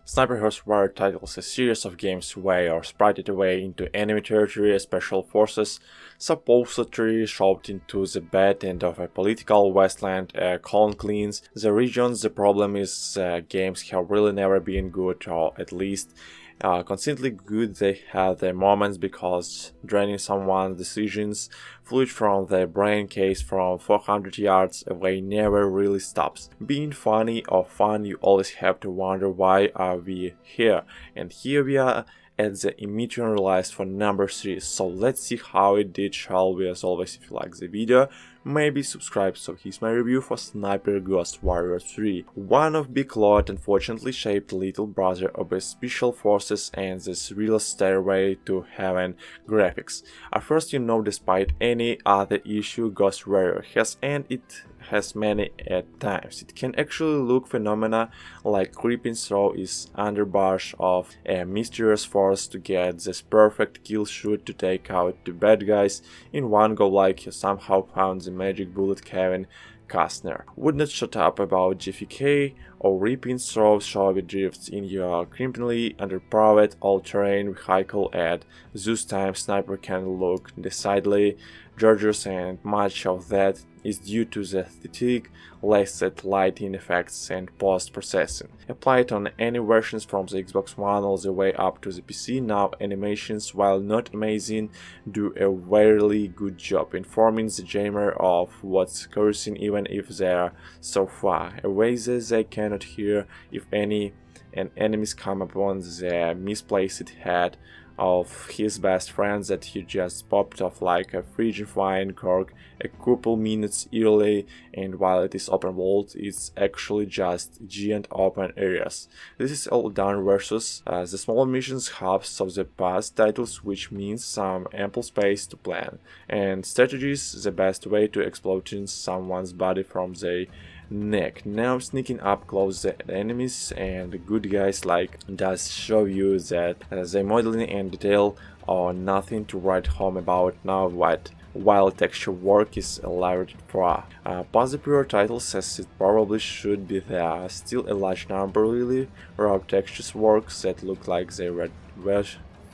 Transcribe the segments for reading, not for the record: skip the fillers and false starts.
Sniper Ghost Warrior titles a series of games where you are sprited away into enemy territory as special forces, supposedly shoved into the bad end of a political wasteland. Colon cleans the regions. The problem is games have really never been good, or at least consistently good. They have their moments because draining someone's decisions fluid from their brain case from 400 yards away never really stops. Being funny or fun, you always have to wonder why are we here. And here we are at the Emission release for number 3, so let's see how it did. Shall we? As always, if you like the video, maybe subscribe. So here's my review for Sniper Ghost Warrior 3, one of Big Lot, unfortunately shaped little brother of the Special Forces and this real stairway to heaven graphics. At first, despite any other issue Ghost Warrior has, and it has many at times, it can actually look phenomena like creeping through its underbrush of a mysterious force to get this perfect kill shoot to take out the bad guys in one go, like you somehow found the magic bullet Kevin Costner would not shut up about GFK or ripping through showy drifts in your criminally underpowered all-terrain vehicle. At this time, Sniper can look decidedly gorgeous, and much of that is due to the aesthetic, lasted lighting effects and post-processing. Applied on any versions from the Xbox One all the way up to the PC, now animations, while not amazing, do a very good job informing the gamer of what's cursing, even if they're so far away that they cannot hear, if any, and enemies come upon the misplaced head of his best friend that he just popped off like a friggin' flying cork a couple minutes early. And while it is open world, it's actually just giant open areas. This is all done versus the smaller missions hubs of the past titles, which means some ample space to plan and strategies, the best way to exploiting someone's body from the neck. Now sneaking up close the enemies and the good guys like does show you that the modeling and detail are nothing to write home about now, while texture work is elaborate for past the prior titles as it probably should be. There are still a large number really raw textures works that look like they were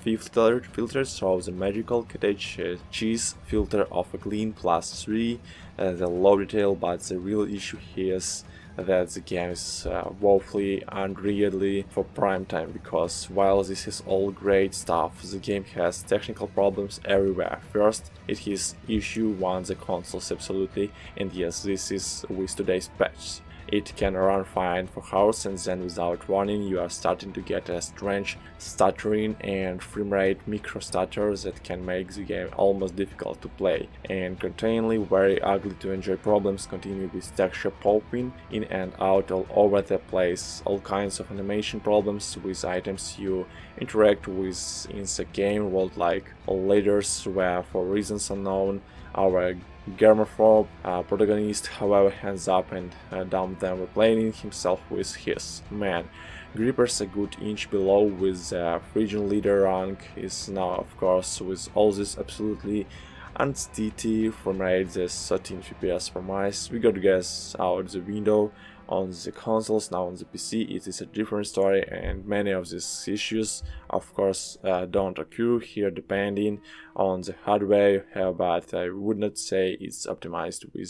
filtered through the magical cottage cheese filter of a clean plus 3, the low detail, but the real issue here is that the game is woefully unreadly for prime time, because while this is all great stuff, the game has technical problems everywhere. First, it is issue 1 the consoles absolutely, and yes, this is with today's patch. It can run fine for hours, and then without warning you are starting to get a strange stuttering and framerate micro stutters that can make the game almost difficult to play, and continually very ugly to enjoy. Problems continue with texture popping in and out all over the place, all kinds of animation problems with items you interact with in the game world, like ladders where for reasons unknown our germaphobe protagonist, however, hands up and down them, replaying himself with his man. Grippers a good inch below with the region leader rank is now, of course, with all this absolutely unsteady framerate, the 13 FPS promise, we got guess out the window on the consoles. Now on the PC it is a different story, and many of these issues of course don't occur here depending on the hardware you have, but I would not say it's optimized with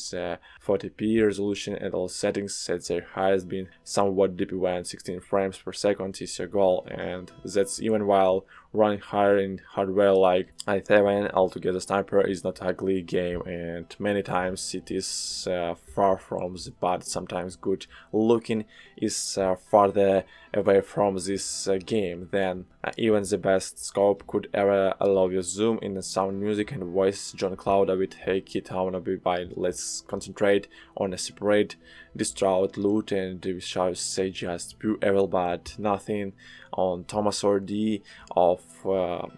40p resolution at all settings at their highest, being somewhat dippy when 16 frames per second is your goal, and that's even while running higher in hardware like i7. Altogether, Sniper is not ugly game, and many times it is far from the bad, sometimes good looking is farther away from this game than even the best scope could ever allow you. Zoom in the sound, music and voice. John Cloud a bit, hey kid, I wanna be by, let's concentrate on a separate distraught loot, and we shall say just pure evil, but nothing on Thomas or D of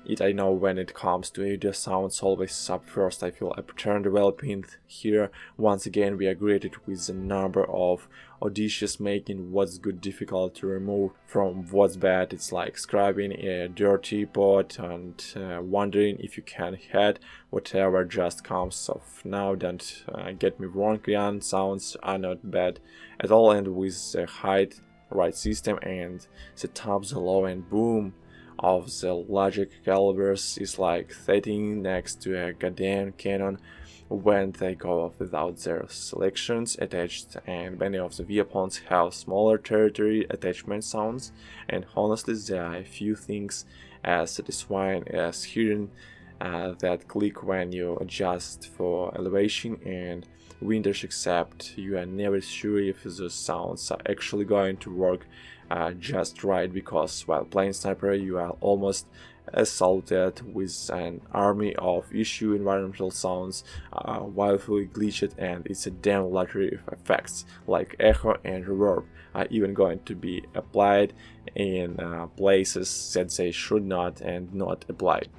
it. I know when it comes to audio sounds always up first. I feel a pattern developing here. Once again we are greeted with a number of audacious making what's good difficult to remove from what's bad. It's like scrubbing a dirty pot and wondering if you can head whatever just comes off. Now don't get me wrong, Rian sounds are not bad at all, and with the height right system, and the top, the low, and boom of the logic calibers is like sitting next to a goddamn cannon when they go off without their selections attached, and many of the weapons have smaller territory attachment sounds, and honestly there are a few things as satisfying as hearing that click when you adjust for elevation and windage, except you are never sure if the sounds are actually going to work just right, because while playing sniper you are almost assaulted with an army of issue environmental sounds, wildly glitched, and it's a damn lottery of effects like echo and reverb are even going to be applied in places that they should not and not applied.